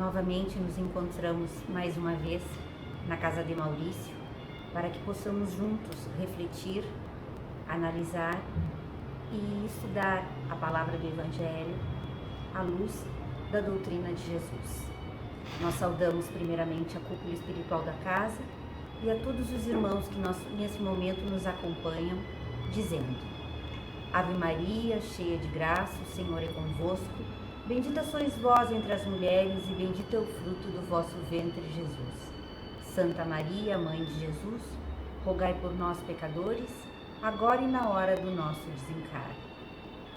Novamente nos encontramos mais uma vez na casa de Maurício para que possamos juntos refletir, analisar e estudar a palavra do Evangelho à luz da doutrina de Jesus. Nós saudamos primeiramente a cúpula espiritual da casa e a todos os irmãos que nesse momento nos acompanham, dizendo: Ave Maria, cheia de graça, o Senhor é convosco. Bendita sois vós entre as mulheres e bendito é o fruto do vosso ventre, Jesus. Santa Maria, Mãe de Jesus, rogai por nós, pecadores, agora e na hora do nosso desencarne.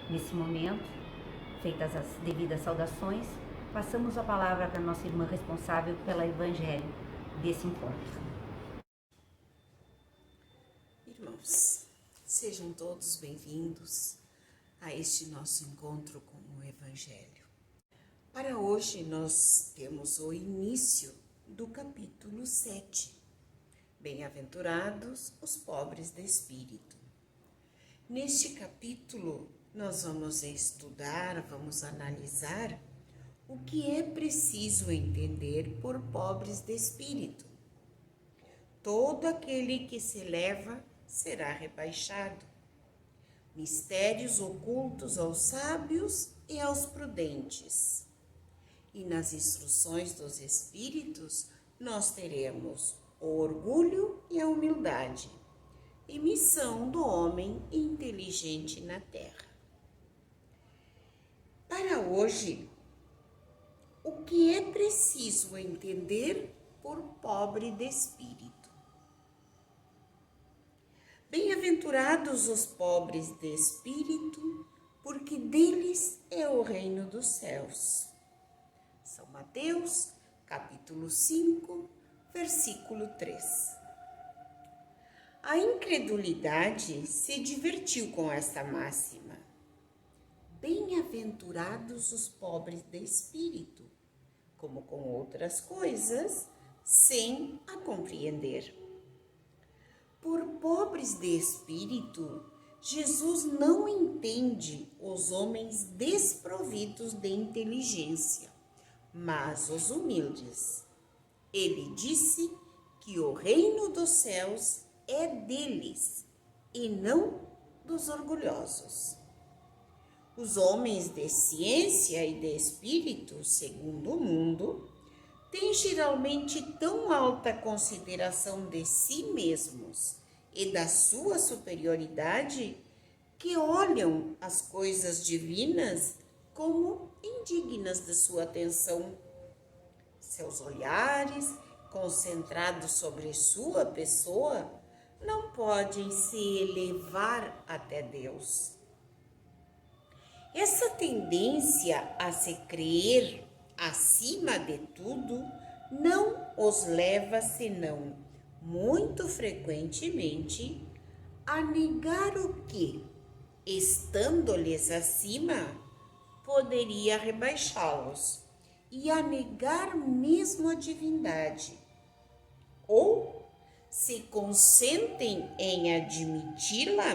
Nesse momento, feitas as devidas saudações, passamos a palavra para nossa irmã responsável pelo Evangelho desse encontro. Irmãos, sejam todos bem-vindos a este nosso encontro com o Evangelho. Para hoje nós temos o início do capítulo 7. Bem-aventurados os pobres de espírito. Neste capítulo nós vamos estudar, vamos analisar o que é preciso entender por pobres de espírito. Todo aquele que se eleva será rebaixado. Mistérios ocultos aos sábios e aos prudentes. E nas instruções dos Espíritos nós teremos o orgulho e a humildade, e missão do homem inteligente na terra. Para hoje, o que é preciso entender por pobre de espírito? Bem-aventurados os pobres de espírito, porque deles é o reino dos céus. São Mateus, capítulo 5, versículo 3. A incredulidade se divertiu com esta máxima. Bem-aventurados os pobres de espírito, como com outras coisas, sem a compreender. Por pobres de espírito, Jesus não entende os homens desprovidos de inteligência, mas os humildes. Ele disse que o reino dos céus é deles e não dos orgulhosos. Os homens de ciência e de espírito, segundo o mundo, têm geralmente tão alta consideração de si mesmos e da sua superioridade que olham as coisas divinas como indignas de sua atenção. Seus olhares, concentrados sobre sua pessoa, não podem se elevar até Deus. Essa tendência a se crer acima de tudo não os leva, senão, muito frequentemente, a negar o que, estando-lhes acima, poderia rebaixá-los, e a negar mesmo a divindade. Ou, se consentem em admiti-la,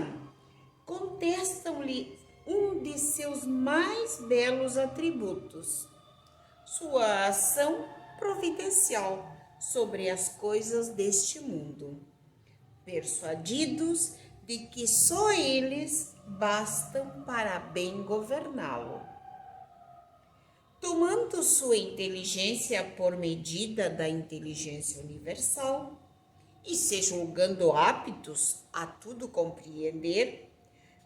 contestam-lhe um de seus mais belos atributos, sua ação providencial sobre as coisas deste mundo, persuadidos de que só eles bastam para bem governá-lo. Tomando sua inteligência por medida da inteligência universal e se julgando aptos a tudo compreender,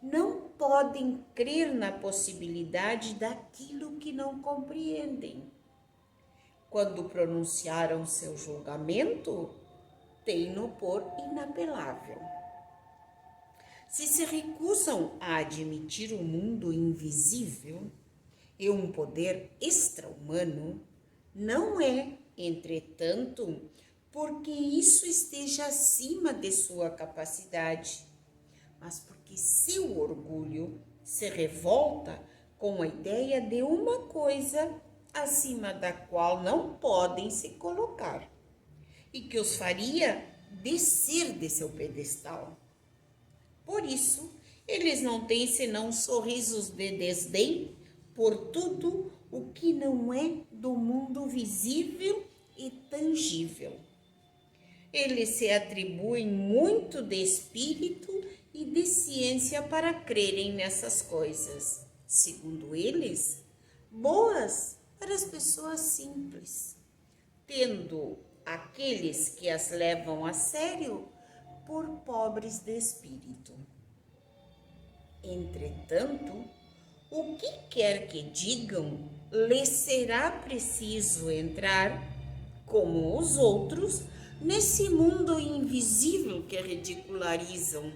não podem crer na possibilidade daquilo que não compreendem. Quando pronunciaram seu julgamento, têm-no por inapelável. Se se recusam a admitir o mundo invisível e um poder extra-humano, não é, entretanto, porque isso esteja acima de sua capacidade, mas porque seu orgulho se revolta com a ideia de uma coisa acima da qual não podem se colocar e que os faria descer de seu pedestal. Por isso, eles não têm senão sorrisos de desdém por tudo o que não é do mundo visível e tangível. Eles se atribuem muito de espírito e de ciência para crerem nessas coisas, segundo eles, boas para as pessoas simples, tendo aqueles que as levam a sério por pobres de espírito. Entretanto, o que quer que digam, lhes será preciso entrar, como os outros, nesse mundo invisível que ridicularizam,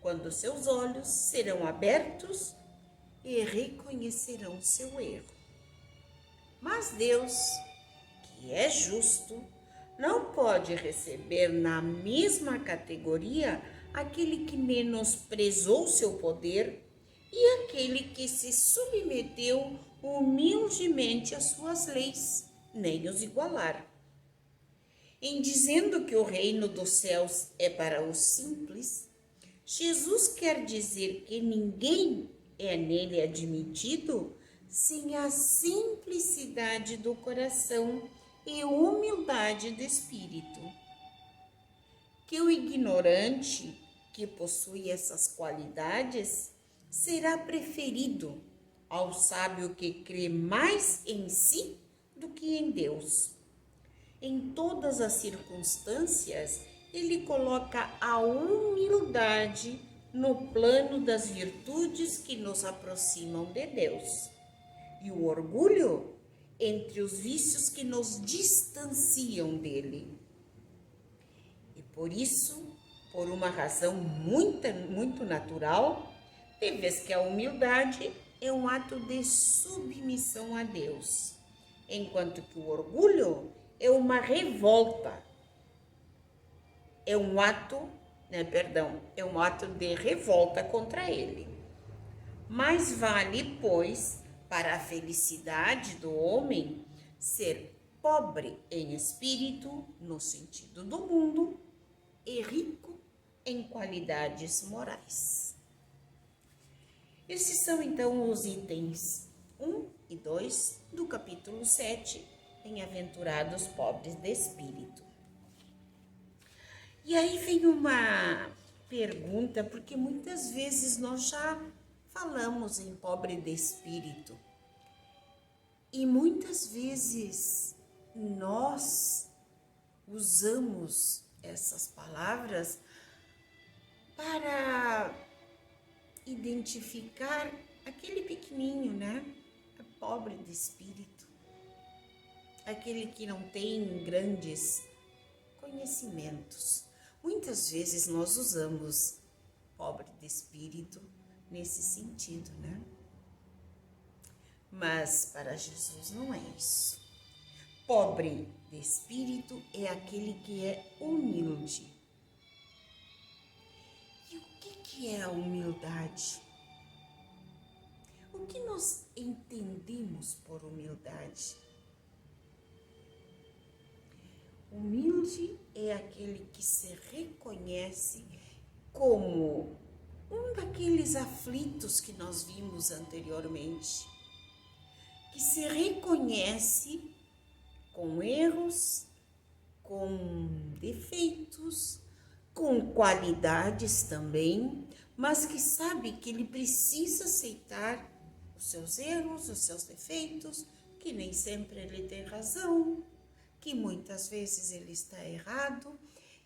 quando seus olhos serão abertos e reconhecerão seu erro. Mas Deus, que é justo, não pode receber na mesma categoria aquele que menosprezou seu poder e aquele que se submeteu humildemente às suas leis, nem os igualar. Em dizendo que o reino dos céus é para os simples, Jesus quer dizer que ninguém é nele admitido sem a simplicidade do coração e humildade do espírito. Que o ignorante que possui essas qualidades será preferido ao sábio que crê mais em si do que em Deus. Em todas as circunstâncias, ele coloca a humildade no plano das virtudes que nos aproximam de Deus, e o orgulho entre os vícios que nos distanciam dele. E por isso, por uma razão muito natural, tem vez que a humildade é um ato de submissão a Deus, enquanto que o orgulho é uma revolta, é um ato de revolta contra ele. Mais vale, pois, para a felicidade do homem ser pobre em espírito, no sentido do mundo, e rico em qualidades morais. Esses são então os itens 1 e 2 do capítulo 7, Bem-aventurados pobres de espírito. E aí vem uma pergunta, porque muitas vezes nós já falamos em pobre de espírito e muitas vezes nós usamos essas palavras para identificar aquele pequenininho, né? Pobre de espírito, aquele que não tem grandes conhecimentos. Muitas vezes nós usamos pobre de espírito nesse sentido, né? Mas para Jesus não é isso. Pobre de espírito é aquele que é humilde. E o que é a humildade? O que nós entendemos por humildade? Humilde é aquele que se reconhece como um daqueles aflitos que nós vimos anteriormente, que se reconhece com erros, com defeitos, com qualidades também, mas que sabe que ele precisa aceitar os seus erros, os seus defeitos, que nem sempre ele tem razão, que muitas vezes ele está errado,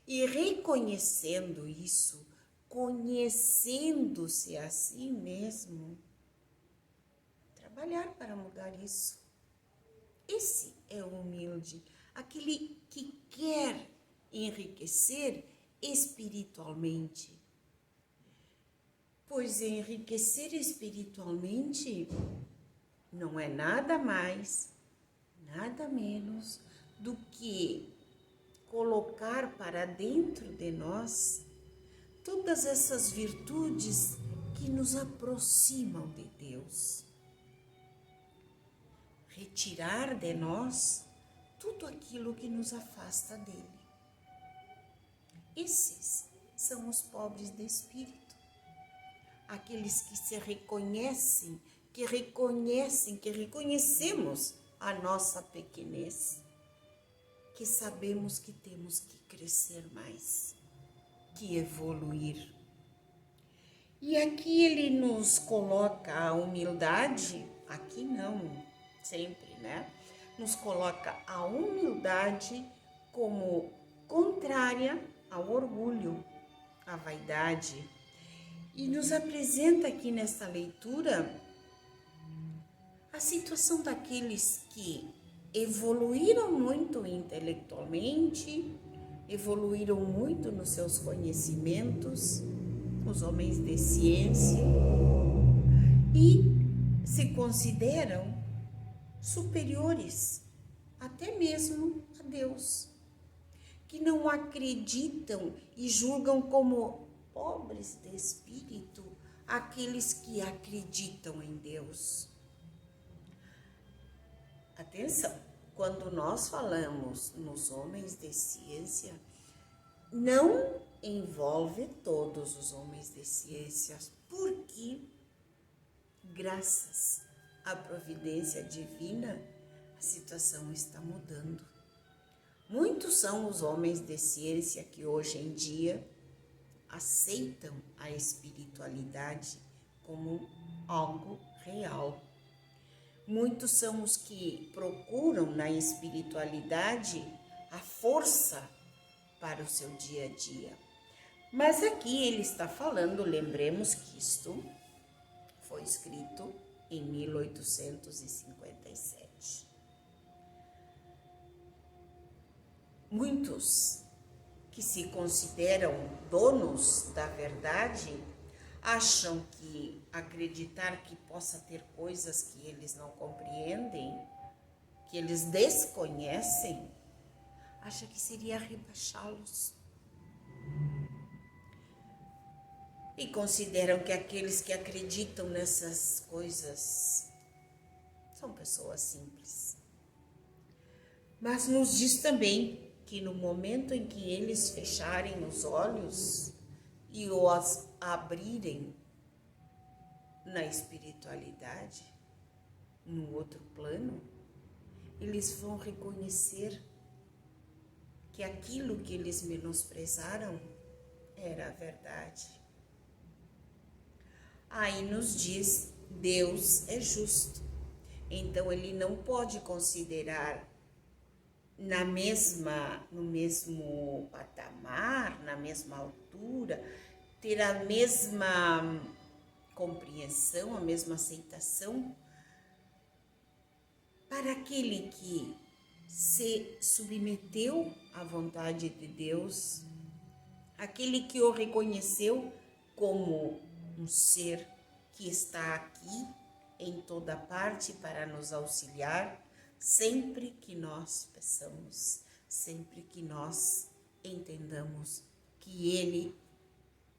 e reconhecendo isso, conhecendo-se a si mesmo, trabalhar para mudar isso. Esse é o humilde, aquele que quer enriquecer espiritualmente. Pois enriquecer espiritualmente não é nada mais, nada menos do que colocar para dentro de nós todas essas virtudes que nos aproximam de Deus. Retirar de nós tudo aquilo que nos afasta dele. Esses são os pobres de espírito, aqueles que se reconhecem que reconhecem, que reconhecemos a nossa pequenez, que sabemos que temos que crescer mais, que evoluir. E aqui ele nos coloca a humildade, aqui não, sempre, né? Nos coloca a humildade como contrária ao orgulho, à vaidade. E nos apresenta aqui nesta leitura a situação daqueles que evoluíram muito intelectualmente, evoluíram muito nos seus conhecimentos, os homens de ciência, e se consideram superiores até mesmo a Deus, que não acreditam e julgam como pobres de espírito aqueles que acreditam em Deus. Atenção, quando nós falamos nos homens de ciência, não envolve todos os homens de ciência, porque, graças à providência divina, a situação está mudando. Muitos são os homens de ciência que hoje em dia aceitam a espiritualidade como algo real. Muitos são os que procuram na espiritualidade a força para o seu dia a dia. Mas aqui ele está falando, lembremos que isto foi escrito em 1857. Muitos que se consideram donos da verdade acham que acreditar que possa ter coisas que eles não compreendem, que eles desconhecem, acha que seria rebaixá-los. E consideram que aqueles que acreditam nessas coisas são pessoas simples. Mas nos diz também que no momento em que eles fecharem os olhos e os abrirem na espiritualidade, no outro plano, eles vão reconhecer que aquilo que eles menosprezaram era a verdade. Aí nos diz, Deus é justo, então ele não pode considerar no mesmo patamar, na mesma altura, ter a mesma compreensão, a mesma aceitação para aquele que se submeteu à vontade de Deus, aquele que o reconheceu como um ser que está aqui em toda parte para nos auxiliar, sempre que nós peçamos, sempre que nós entendamos que Ele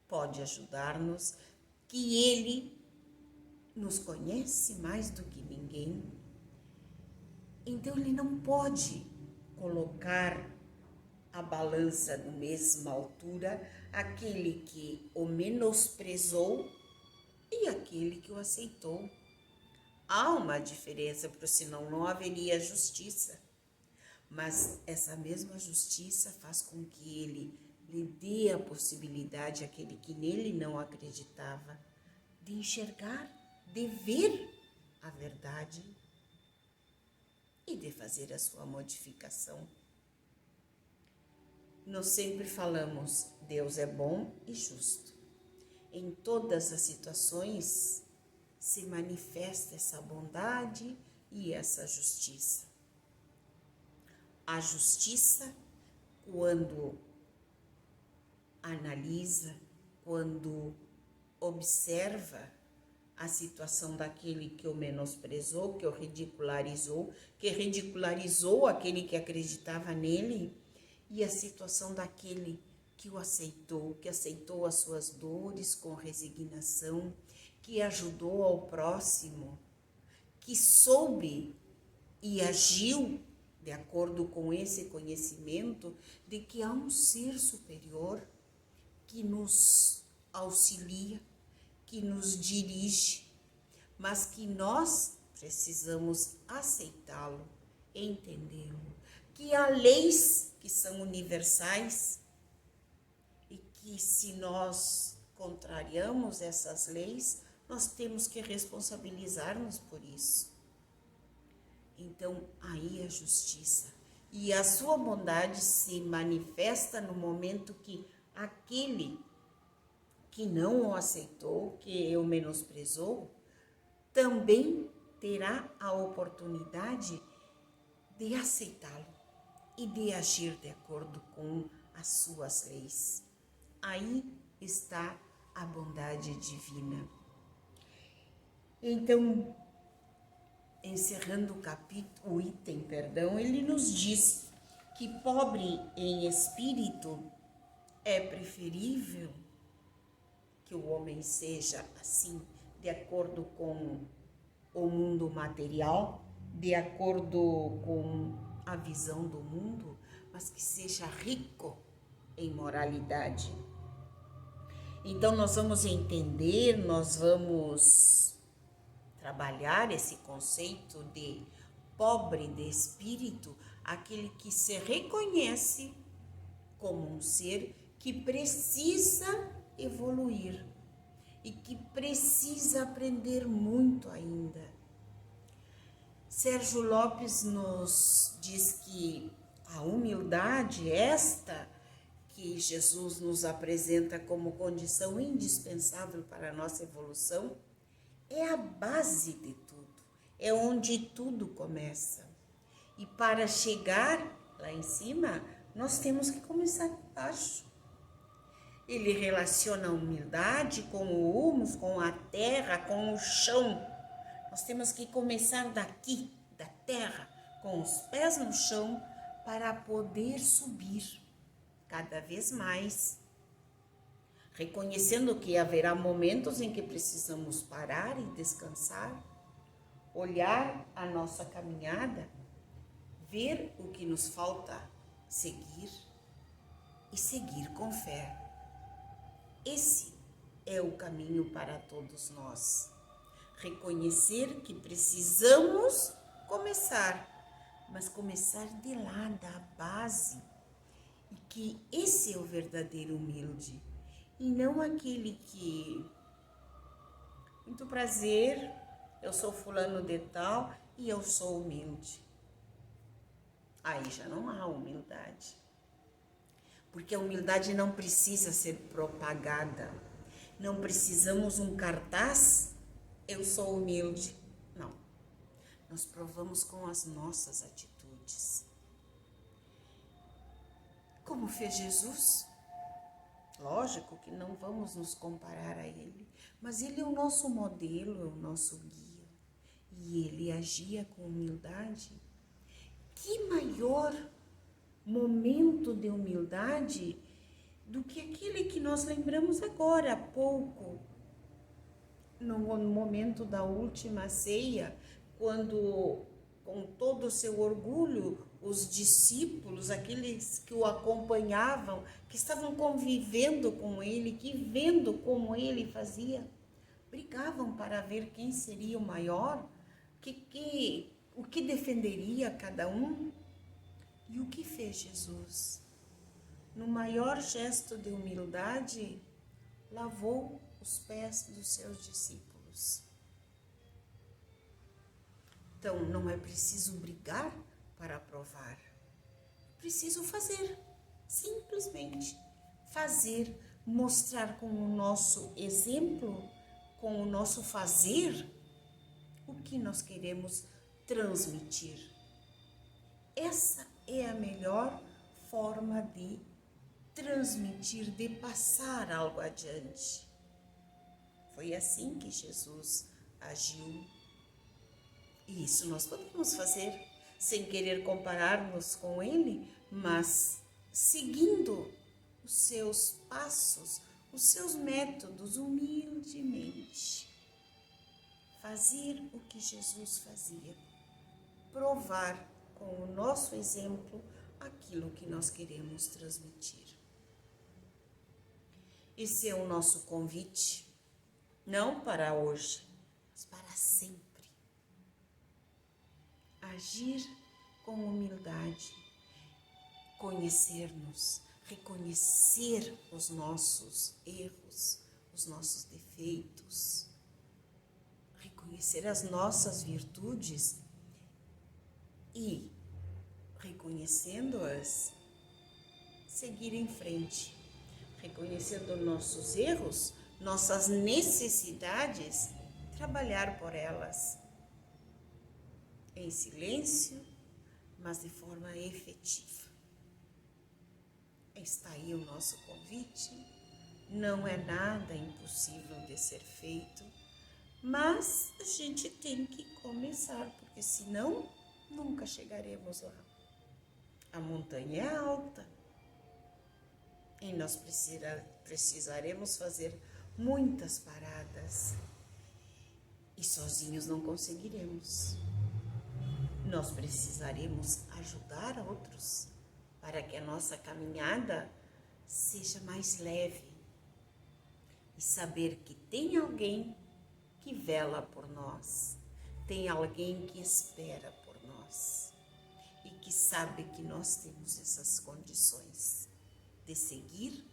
pode ajudar-nos, que Ele nos conhece mais do que ninguém. Então Ele não pode colocar a balança na mesma altura aquele que o menosprezou e aquele que o aceitou. Há uma diferença, porque senão não haveria justiça. Mas essa mesma justiça faz com que ele lhe dê a possibilidade àquele que nele não acreditava de enxergar, de ver a verdade e de fazer a sua modificação. Nós sempre falamos, Deus é bom e justo. Em todas as situações se manifesta essa bondade e essa justiça. A justiça, quando analisa, quando observa a situação daquele que o menosprezou, que o ridicularizou, que ridicularizou aquele que acreditava nele, e a situação daquele que o aceitou, que aceitou as suas dores com resignação, que ajudou ao próximo, que soube e agiu de acordo com esse conhecimento de que há um ser superior que nos auxilia, que nos dirige, mas que nós precisamos aceitá-lo, entendê-lo, que há leis que são universais e que, se nós contrariamos essas leis, nós temos que responsabilizar-nos por isso. Então, aí a justiça e a sua bondade se manifesta no momento que aquele que não o aceitou, que o menosprezou, também terá a oportunidade de aceitá-lo e de agir de acordo com as suas leis. Aí está a bondade divina. Então, encerrando o item, ele nos diz que pobre em espírito é preferível que o homem seja assim, de acordo com o mundo material, de acordo com a visão do mundo, mas que seja rico em moralidade. Então nós vamos entender, nós vamos trabalhar esse conceito de pobre de espírito, aquele que se reconhece como um ser que precisa evoluir e que precisa aprender muito ainda. Sérgio Lopes nos diz que a humildade, esta que Jesus nos apresenta como condição indispensável para a nossa evolução, é a base de tudo, é onde tudo começa. E para chegar lá em cima, nós temos que começar de baixo. Ele relaciona a humildade com o humus, com a terra, com o chão. Nós temos que começar daqui, da terra, com os pés no chão, para poder subir cada vez mais. Reconhecendo que haverá momentos em que precisamos parar e descansar, olhar a nossa caminhada, ver o que nos falta seguir e seguir com fé. Esse é o caminho para todos nós. Reconhecer que precisamos começar, mas começar de lá, da base. E que esse é o verdadeiro humilde. E não aquele que, muito prazer, eu sou fulano de tal e eu sou humilde. Aí já não há humildade. Porque a humildade não precisa ser propagada. Não precisamos um cartaz, eu sou humilde. Não. Nós provamos com as nossas atitudes. Como fez Jesus? Lógico que não vamos nos comparar a ele, mas ele é o nosso modelo, é o nosso guia. E ele agia com humildade. Que maior momento de humildade do que aquele que nós lembramos agora há pouco, no momento da última ceia, quando, com todo o seu orgulho, os discípulos, aqueles que o acompanhavam, que estavam convivendo com ele, que vendo como ele fazia, brigavam para ver quem seria o maior, o que defenderia cada um. E o que fez Jesus? No maior gesto de humildade, lavou os pés dos seus discípulos. Então, não é preciso brigar para provar. Preciso fazer, simplesmente fazer, mostrar com o nosso exemplo, com o nosso fazer, o que nós queremos transmitir. Essa é a melhor forma de transmitir, de passar algo adiante. Foi assim que Jesus agiu. E isso nós podemos fazer sem querer comparar-nos com ele, mas seguindo os seus passos, os seus métodos, humildemente. Fazer o que Jesus fazia. Provar com o nosso exemplo aquilo que nós queremos transmitir. Esse é o nosso convite, não para hoje, mas para sempre. Agir com humildade, conhecer-nos, reconhecer os nossos erros, os nossos defeitos, reconhecer as nossas virtudes e, reconhecendo-as, seguir em frente, reconhecendo nossos erros, nossas necessidades, trabalhar por elas, em silêncio, mas de forma efetiva. Está aí o nosso convite. Não é nada impossível de ser feito, mas a gente tem que começar, porque senão nunca chegaremos lá. A montanha é alta e nós precisaremos fazer muitas paradas e sozinhos não conseguiremos. Nós precisaremos ajudar outros para que a nossa caminhada seja mais leve e saber que tem alguém que vela por nós, tem alguém que espera por nós e que sabe que nós temos essas condições de seguir,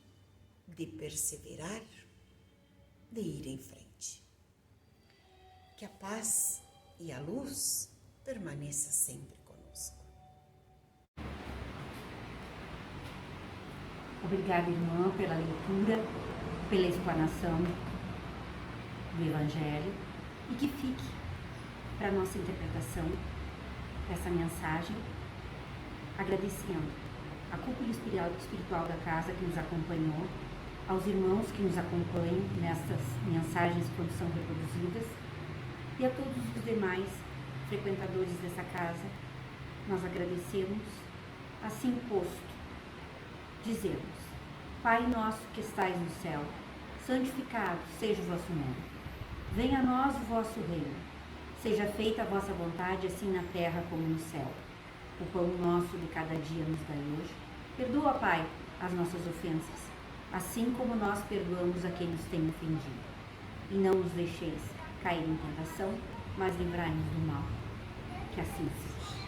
de perseverar, de ir em frente. Que a paz e a luz permaneça sempre conosco. Obrigada, irmã, pela leitura, pela explanação do Evangelho e que fique para a nossa interpretação essa mensagem, agradecendo a cúpula espiritual da casa que nos acompanhou, aos irmãos que nos acompanham nestas mensagens quando são reproduzidas e a todos os demais frequentadores dessa casa. Nós agradecemos, assim posto, dizemos: Pai nosso que estais no céu, santificado seja o vosso nome. Venha a nós o vosso reino. Seja feita a vossa vontade, assim na terra como no céu. O pão nosso de cada dia nos dai hoje. Perdoa, Pai, as nossas ofensas, assim como nós perdoamos a quem nos tem ofendido. E não nos deixeis cair em tentação, mas livrai-nos do mal. Que assim seja.